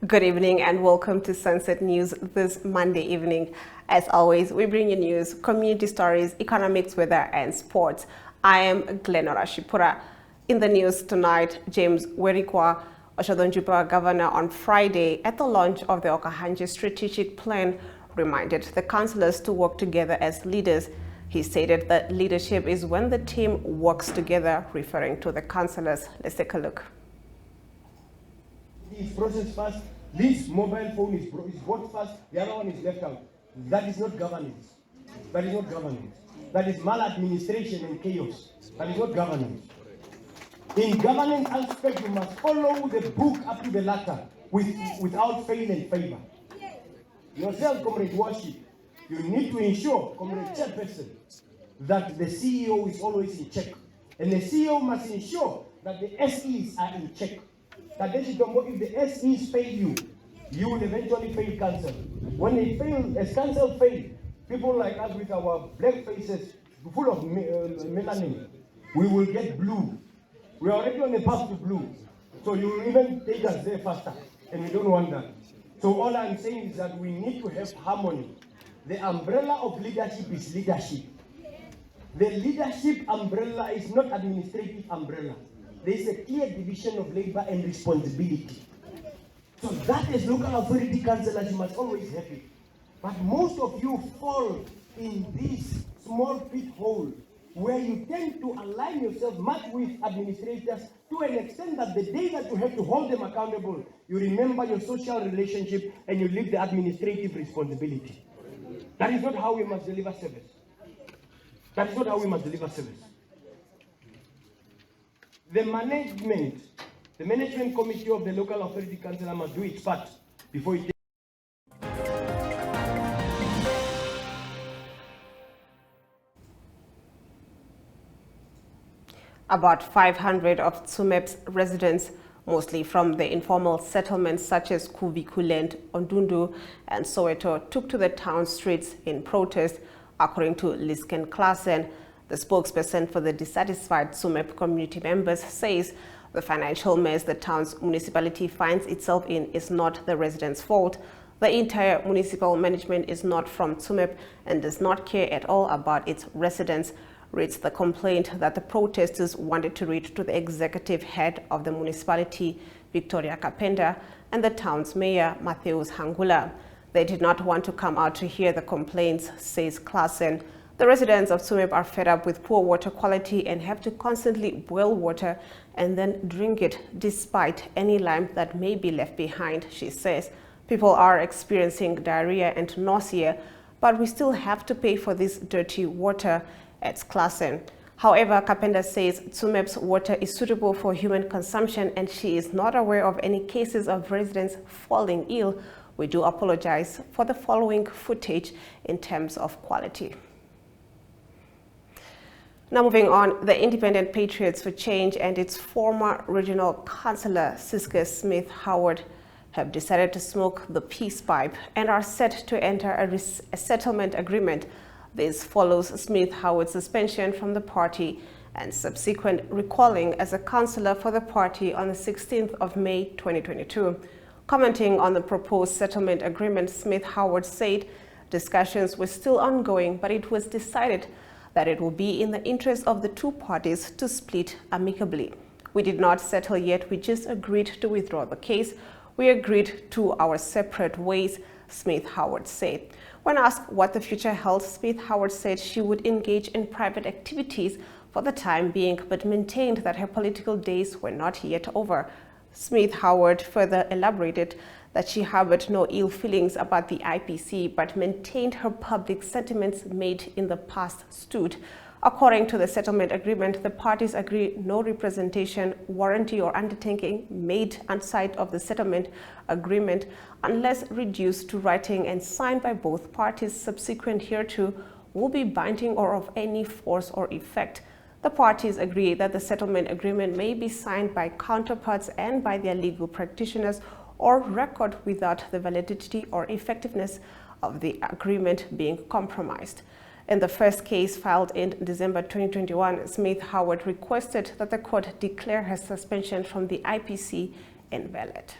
Good evening and welcome to Sunset News this Monday evening. As always, we bring you news, community stories, economics, weather, and sports. I am Glenora Shipura. In the news tonight, James Werikwa, Oshadonjupa governor, on Friday at the launch of the Okahanje strategic plan, reminded the councillors to work together as leaders. He stated that leadership is when the team works together, referring to the councillors. Let's take a look. Is processed first, this mobile phone is bought first, the other one is left out. That is not governance. That is not governance. That is maladministration and chaos. That is not governance. In governance aspect, you must follow the book up to the letter without fail and favor. Yourself, Comrade Worship, you need to ensure, Comrade Chairperson, that the CEO is always in check. And the CEO must ensure that the SEs are in check. That if the SEs fail you, you will eventually fail council. When they fail, as council fail, people like us with our black faces full of melanin, we will get blue. We are already on the path to blue. So you will even take us there faster, and we don't want that. So all I'm saying is that we need to have harmony. The umbrella of leadership is leadership. The leadership umbrella is not administrative umbrella. There is a clear division of labor and responsibility. So that as local authority councillors, you must always have it. But most of you fall in this small pit hole where you tend to align yourself much with administrators to an extent that the day that you have to hold them accountable, you remember your social relationship and you leave the administrative responsibility. That is not how we must deliver service. That is not how we must deliver service. The management committee of the local authority councillor must do its part before it. About 500 of Tsumeb's residents, mostly from the informal settlements such as Kuvikuland, Ondundu, and Soweto, took to the town streets in protest, according to Lisken Klassen. The spokesperson for the dissatisfied Tsumeb community members says the financial mess the town's municipality finds itself in is not the residents' fault. The entire municipal management is not from Tsumeb and does not care at all about its residents, reads the complaint that the protesters wanted to read to the executive head of the municipality, Victoria Kapenda, and the town's mayor, Matthews Hangula. They did not want to come out to hear the complaints, says Klassen. The residents of Tsumeb are fed up with poor water quality and have to constantly boil water and then drink it despite any lime that may be left behind, she says. People are experiencing diarrhea and nausea, but we still have to pay for this dirty water, adds Klassen. However, Kapenda says Tsumeb's water is suitable for human consumption and she is not aware of any cases of residents falling ill. We do apologize for the following footage in terms of quality. Now moving on, the Independent Patriots for Change and its former regional councillor, Siska Smith Howard, have decided to smoke the peace pipe and are set to enter a settlement agreement. This follows Smith Howard's suspension from the party and subsequent recalling as a councillor for the party on the 16th of May 2022. Commenting on the proposed settlement agreement, Smith Howard said discussions were still ongoing, but it was decided that it will be in the interest of the two parties to split amicably. We did not settle yet, we just agreed to withdraw the case. We agreed to our separate ways, Smith Howard said. When asked what the future held, Smith Howard said she would engage in private activities for the time being, but maintained that her political days were not yet over. Smith Howard further elaborated that she harbored no ill feelings about the IPC, but maintained her public sentiments made in the past stood. According to the settlement agreement, the parties agree no representation, warranty or undertaking made outside of the settlement agreement unless reduced to writing and signed by both parties subsequent hereto will be binding or of any force or effect. The parties agree that the settlement agreement may be signed by counterparts and by their legal practitioners or record without the validity or effectiveness of the agreement being compromised. In the first case filed in December 2021, Smith Howard requested that the court declare her suspension from the IPC invalid.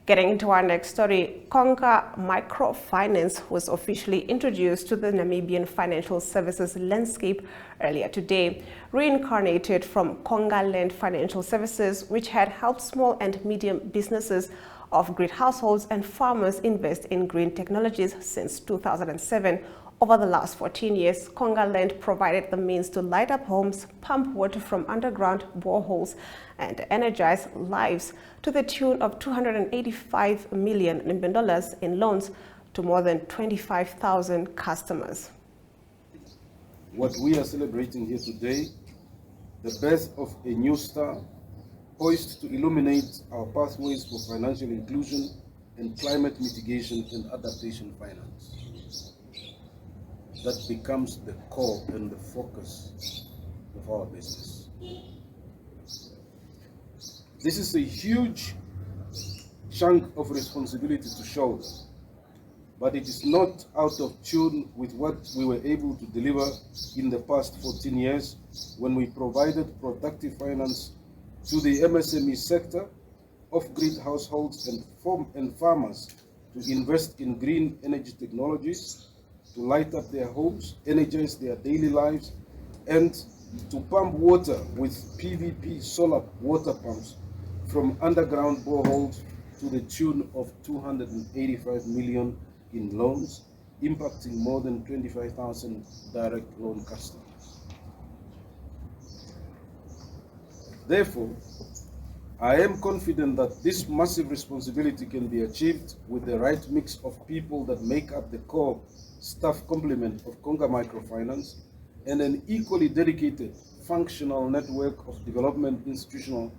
Getting into our next story, Konga Microfinance was officially introduced to the Namibian financial services landscape earlier today, reincarnated from KongaLand Financial Services, which had helped small and medium businesses of grid households and farmers invest in green technologies since 2007. Over the last 14 years, KongaLand provided the means to light up homes, pump water from underground boreholes, and energize lives to the tune of 285 million Namibian in loans to more than 25,000 customers. What we are celebrating here today, the birth of a new star, poised to illuminate our pathways for financial inclusion and climate mitigation and adaptation finance. That becomes the core and the focus of our business. This is a huge chunk of responsibility to shoulder, but it is not out of tune with what we were able to deliver in the past 14 years when we provided productive finance to the MSME sector of grid households and farmers to invest in green energy technologies, to light up their homes, energize their daily lives, and to pump water with PVP solar water pumps from underground boreholes to the tune of 285 million in loans, impacting more than 25,000 direct loan customers. Therefore, I am confident that this massive responsibility can be achieved with the right mix of people that make up the core staff complement of Konga Microfinance and an equally dedicated functional network of development institutional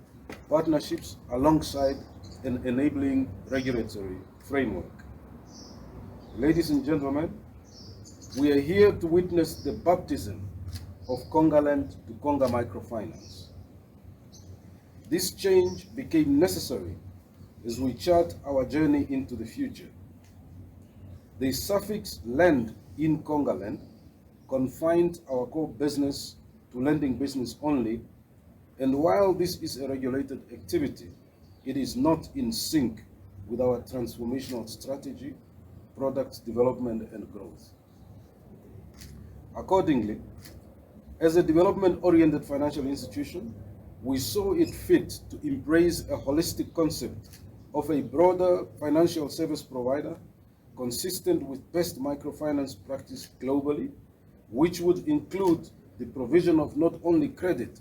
partnerships alongside an enabling regulatory framework. Ladies and gentlemen, we are here to witness the baptism of KongaLand to Konga Microfinance. This change became necessary as we chart our journey into the future. The suffix land in KongaLand confined our core business to lending business only, and while this is a regulated activity, it is not in sync with our transformational strategy, product development and growth. Accordingly, as a development-oriented financial institution, we saw it fit to embrace a holistic concept of a broader financial service provider consistent with best microfinance practice globally, which would include the provision of not only credit,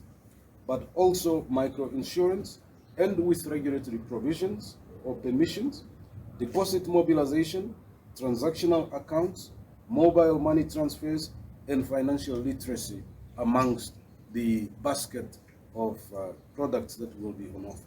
but also microinsurance, and with regulatory provisions or permissions, deposit mobilization, transactional accounts, mobile money transfers, and financial literacy amongst the basket of products that will be on offer.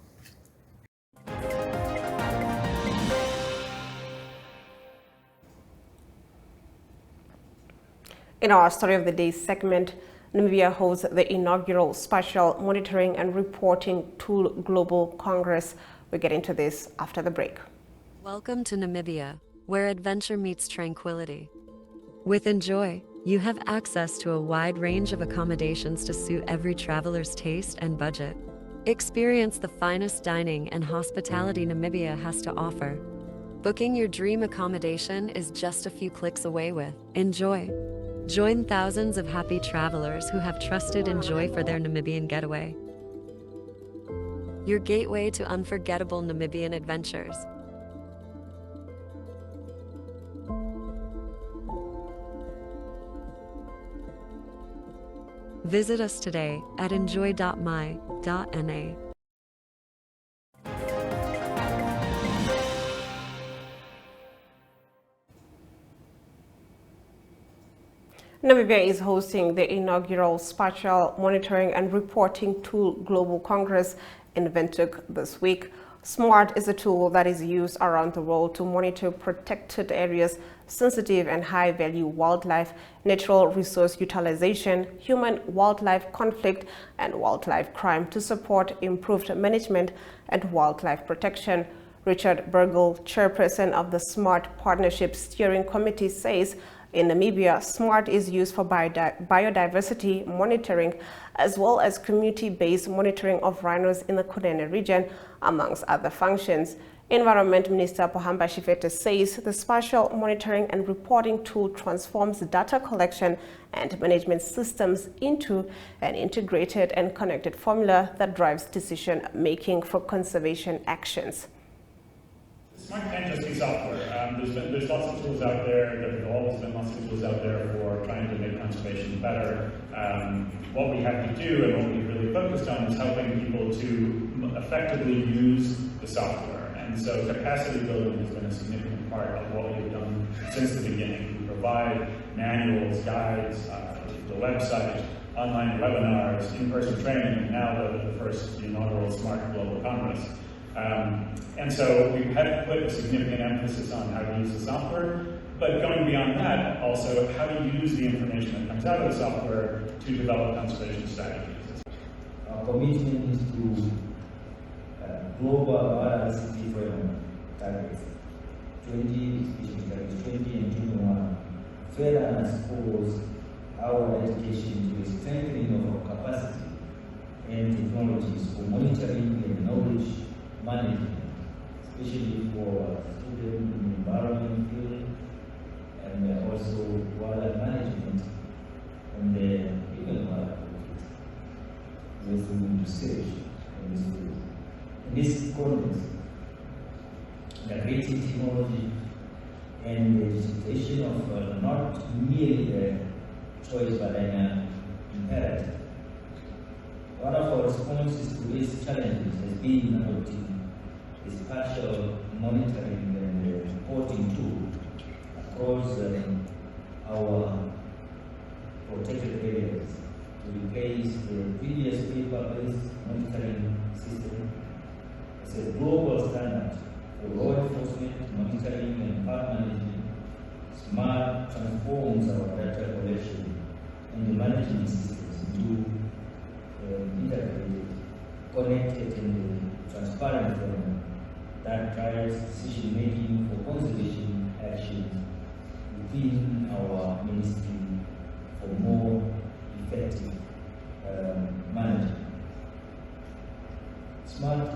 In our Story of the Day segment, Namibia holds the inaugural Spatial Monitoring and Reporting Tool Global Congress. We'll get into this after the break. Welcome to Namibia, where adventure meets tranquility. With Enjoy, you have access to a wide range of accommodations to suit every traveler's taste and budget. Experience the finest dining and hospitality Namibia has to offer. Booking your dream accommodation is just a few clicks away with Enjoy. Join thousands of happy travelers who have trusted Enjoy for their Namibian getaway. Your gateway to unforgettable Namibian adventures. Visit us today at enjoy.my.na. Namibia is hosting the inaugural Spatial Monitoring and Reporting Tool Global Congress in Windhoek this week. SMART is a tool that is used around the world to monitor protected areas, sensitive and high-value wildlife, natural resource utilization, human-wildlife conflict, and wildlife crime to support improved management and wildlife protection. Richard Burgel, chairperson of the SMART Partnership Steering Committee, says in Namibia, SMART is used for biodiversity monitoring as well as community-based monitoring of rhinos in the Kunene region, amongst other functions. Environment Minister Pohamba Shifete says the spatial monitoring and reporting tool transforms data collection and management systems into an integrated and connected formula that drives decision-making for conservation actions. Smart can't just be software. There's lots of tools out there. There's always been lots of tools out there for trying to make conservation better. What we have to do and what we've really focused on is helping people to effectively use the software. And so capacity building has been a significant part of what we've done since the beginning. We provide manuals, guides, the website, online webinars, in-person training, and now the first inaugural Smart Global Congress. And so we've had to put a significant emphasis on how to use the software, but going beyond that, also how to use the information that comes out of the software to develop conservation strategies. Our commitment is to global biodiversity framework targets 20 and 21 further underscores our dedication to a strengthening of our capacity and technologies for monitoring and knowledge management, especially for students in the environment field and also wildlife management and even wildlife with research in this field. In this context, integrating technology and the digitization of not merely a choice but an imperative. One of our responses to these challenges has been adopting a spatial monitoring and reporting tool across our protected areas to replace the previous paper-based monitoring system. It's a global standard for law enforcement, monitoring, and park management. SMART transforms our data collection and the management systems into integrated, connected, and transparent framework that drives decision-making for conservation actions within our ministry for more effective management. SMART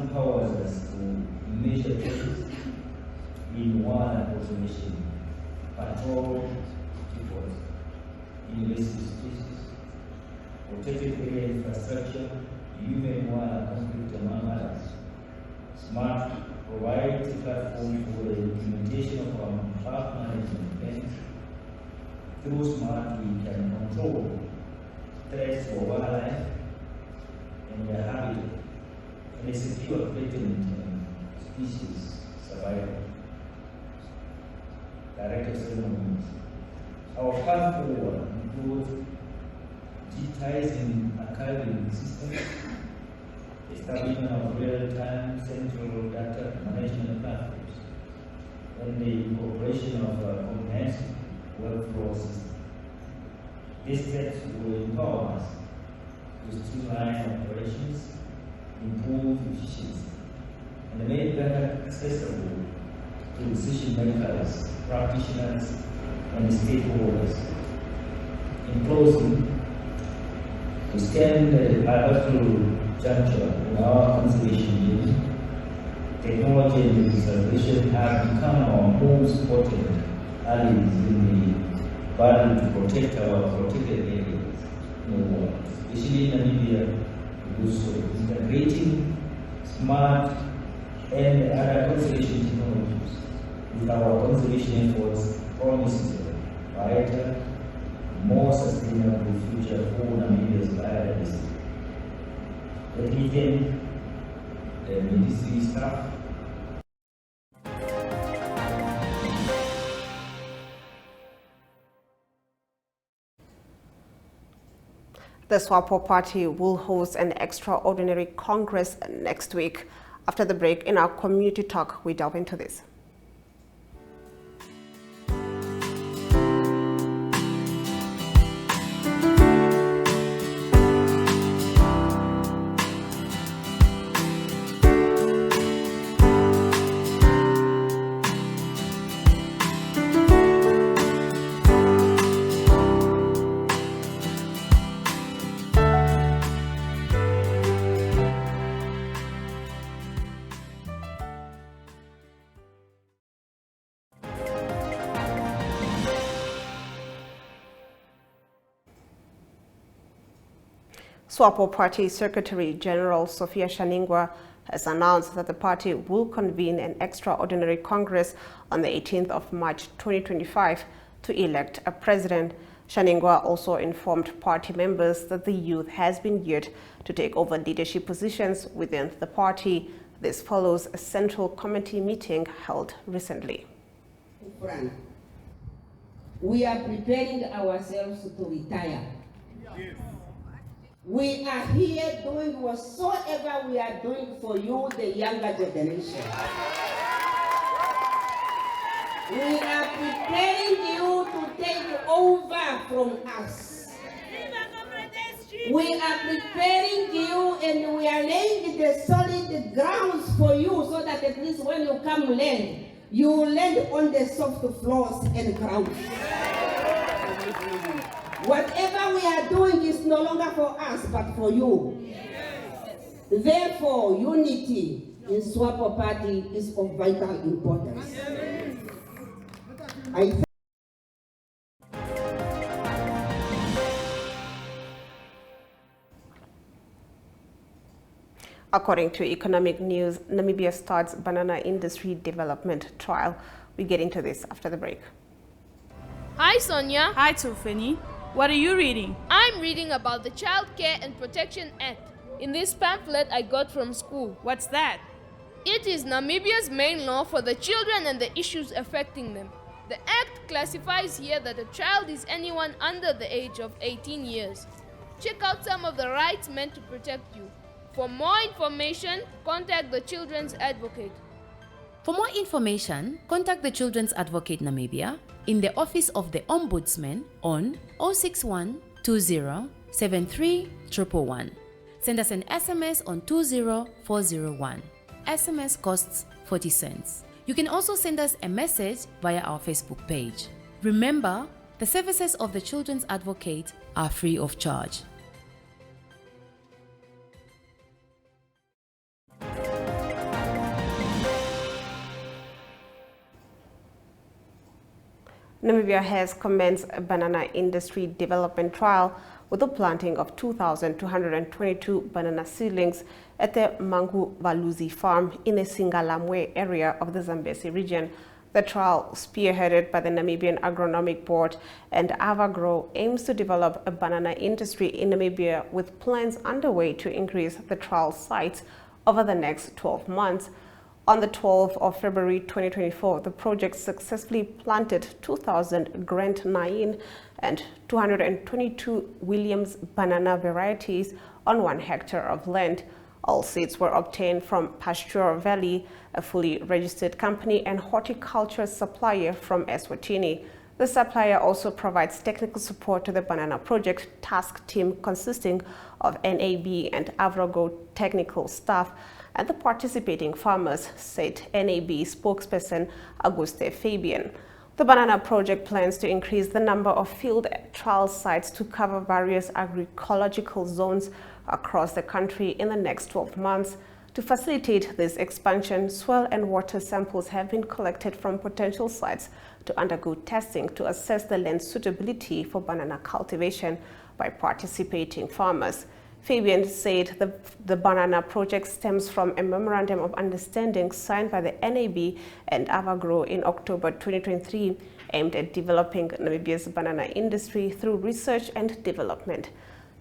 empowers us to measure changes in wildlife conservation, patrol reports, invasive species, protected area infrastructure, human wildlife conflict, among others. SMART provides a platform for the implementation of our park management plans. Through SMART, we can control threats for wildlife and their habitat and secure threatened species survival. Director Solomon, our path forward includes digitizing archiving systems, establishment of real-time central data management platforms, and the incorporation of a comprehensive workflow system. These steps will empower us to streamline operations, improve efficiency, and make data accessible to decision makers, practitioners, and stakeholders. In closing, we stand at a pivotal juncture in our conservation journey. Technology and conservation have become our most important allies in the battle to protect our protected areas in the world, especially in Namibia. To do so, integrating SMART and other conservation technologies with our conservation efforts promises a brighter, more sustainable future for Namibia's biodiversity. Let me thank the ministry staff. The SWAPO party will host an extraordinary Congress next week. After the break, in our community talk, we delve into this. SWAPO Party Secretary General Sophia Shaningwa has announced that the party will convene an extraordinary Congress on the 18th of March 2025 to elect a president. Shaningwa also informed party members that the youth has been geared to take over leadership positions within the party. This follows a central committee meeting held recently. We are preparing ourselves to retire. Yes. We are here doing whatsoever we are doing for you, the younger generation. We are preparing you to take over from us. We are preparing you and we are laying the solid grounds for you so that at least when you come land, you will land on the soft floors and ground. Whatever we are doing is no longer for us, but for you. Therefore, unity in SWAPO Party is of vital importance. According to Economic News, Namibia starts banana industry development trial. We get into this after the break. Hi, Sonia. Hi, Tufeni. What are you reading? I'm reading about the Child Care and Protection Act in this pamphlet I got from school. What's that? It is Namibia's main law for the children and the issues affecting them. The act classifies here that a child is anyone under the age of 18 years. Check out some of the rights meant to protect you. For more information, contact the Children's Advocate. For more information, contact the Children's Advocate Namibia in the Office of the Ombudsman on 061 20 73 111. Send us an SMS on 20401. SMS costs 40 cents. You can also send us a message via our Facebook page. Remember, the services of the Children's Advocate are free of charge. Namibia has commenced a banana industry development trial with the planting of 2,222 banana seedlings at the Mangu Valuzi farm in the Singalamwe area of the Zambezi region. The trial, spearheaded by the Namibian Agronomic Board and Avagro, aims to develop a banana industry in Namibia with plans underway to increase the trial sites over the next 12 months. On the 12th of February 2024, the project successfully planted 2,000 Grand Nain and 222 Williams banana varieties on 1 hectare of land. All seeds were obtained from Pasture Valley, a fully registered company and horticulture supplier from Eswatini. The supplier also provides technical support to the banana project task team consisting of NAB and Avrogo technical staff and the participating farmers, said NAB spokesperson Auguste Fabian. The banana project plans to increase the number of field trial sites to cover various agroecological zones across the country in the next 12 months. To facilitate this expansion, soil and water samples have been collected from potential sites to undergo testing to assess the land's suitability for banana cultivation by participating farmers. Fabian said the banana project stems from a memorandum of understanding signed by the NAB and Avagro in October 2023, aimed at developing Namibia's banana industry through research and development.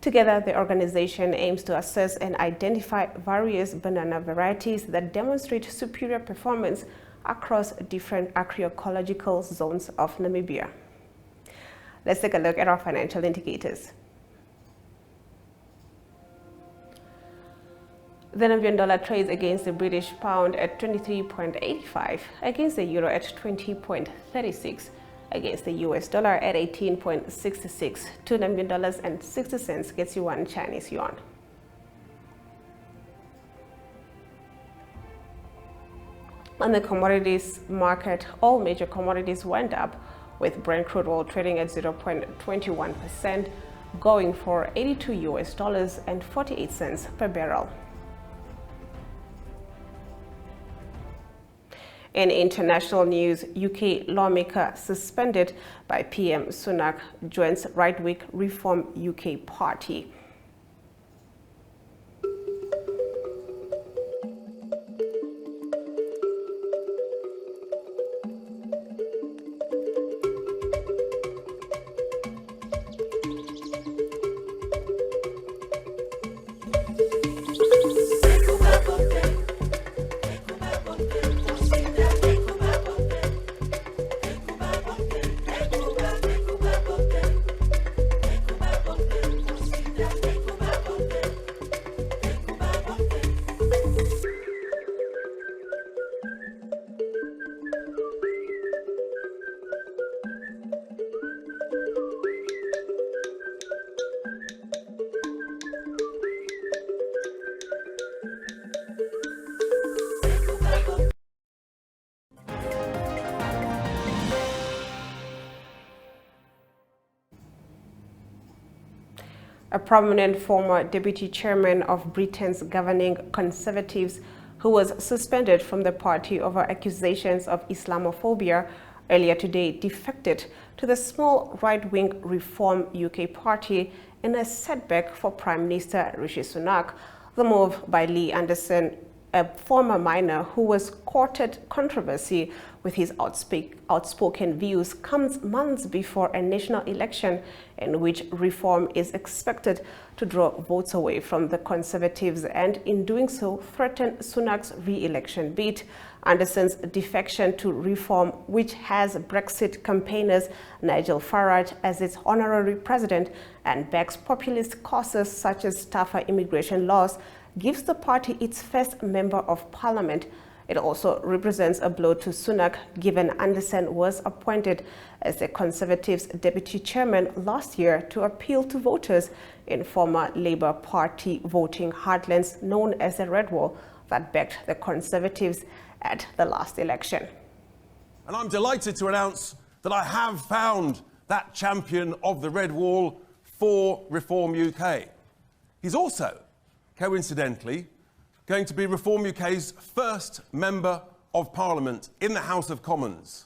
Together, the organization aims to assess and identify various banana varieties that demonstrate superior performance across different agroecological zones of Namibia. Let's take a look at our financial indicators. The Namibian dollar trades against the British pound at 23.85, against the euro at 20.36, against the US dollar at 18.66. 2 Namibian dollars and 60 cents gets you 1 Chinese yuan. On the commodities market, all major commodities went up, with Brent crude oil trading at 0.21%, going for $82 and 48 cents per barrel. In international news, UK lawmaker suspended by PM Sunak joins right-wing Reform UK party. A prominent former deputy chairman of Britain's governing Conservatives, who was suspended from the party over accusations of Islamophobia, earlier today defected to the small right-wing Reform UK party in a setback for Prime Minister Rishi Sunak. The move by Lee Anderson, a former miner who was courted controversy with his outspoken views, comes months before a national election in which Reform is expected to draw votes away from the Conservatives and, in doing so, threaten Sunak's re-election bid. Anderson's defection to Reform, which has Brexit campaigners Nigel Farage as its honorary president and backs populist causes such as tougher immigration laws, gives the party its first member of parliament. It also represents a blow to Sunak, given Anderson was appointed as the Conservatives' deputy chairman last year to appeal to voters in former Labour Party voting heartlands known as the Red Wall that backed the Conservatives at the last election. And I'm delighted to announce that I have found that champion of the Red Wall for Reform UK. He's also, coincidentally, going to be Reform UK's first Member of Parliament in the House of Commons.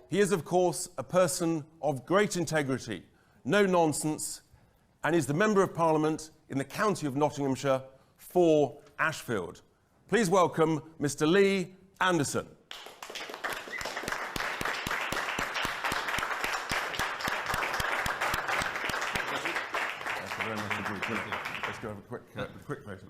He is, of course, a person of great integrity, no nonsense, and is the Member of Parliament in the County of Nottinghamshire for Ashfield. Please welcome Mr. Lee Anderson. Thank you very much indeed. Let's go have a quick photo.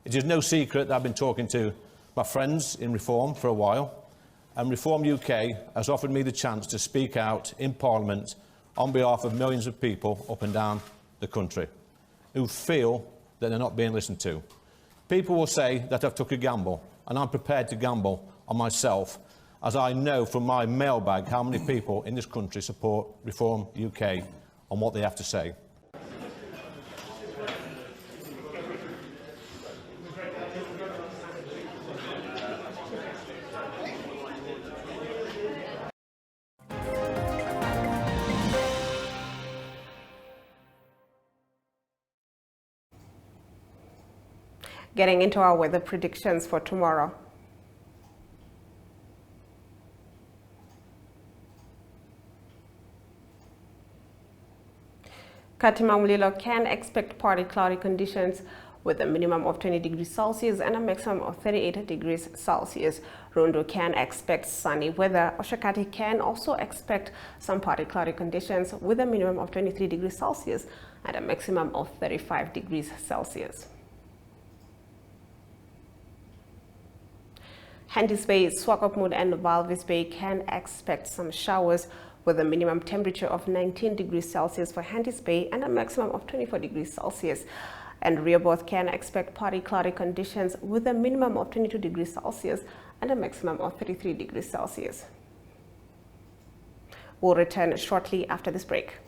It is no secret that I've been talking to my friends in Reform for a while, and Reform UK has offered me the chance to speak out in Parliament on behalf of millions of people up and down the country who feel that they're not being listened to. People will say that I've took a gamble, and I'm prepared to gamble on myself, as I know from my mailbag how many people in this country support Reform UK and what they have to say. Getting into our weather predictions for tomorrow. Katima Mulilo can expect partly cloudy conditions with a minimum of 20 degrees Celsius and a maximum of 38 degrees Celsius. Rondo can expect sunny weather. Oshakati can also expect some partly cloudy conditions with a minimum of 23 degrees Celsius and a maximum of 35 degrees Celsius. Henties Bay, Swakopmund and Walvis Bay can expect some showers with a minimum temperature of 19 degrees Celsius for Henties Bay and a maximum of 24 degrees Celsius. And Rehoboth can expect partly cloudy conditions with a minimum of 22 degrees Celsius and a maximum of 33 degrees Celsius. We'll return shortly after this break.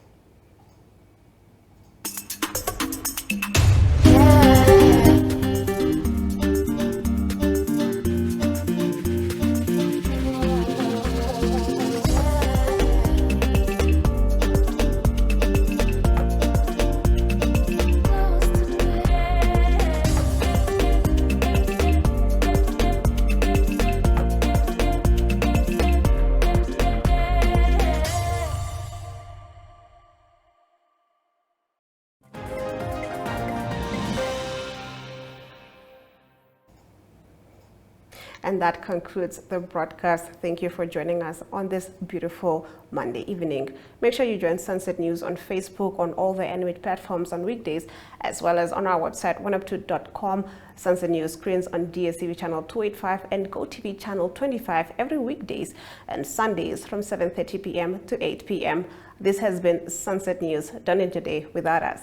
And that concludes the broadcast. Thank you for joining us on this beautiful Monday evening. Make sure you join Sunset News on Facebook, on all the Animate platforms on weekdays, as well as on our website, oneup2.com. Sunset News screens on DSTV channel 285 and GoTV channel 25 every weekdays and Sundays from 7:30 p.m. to 8 p.m. This has been Sunset News, done in today without us.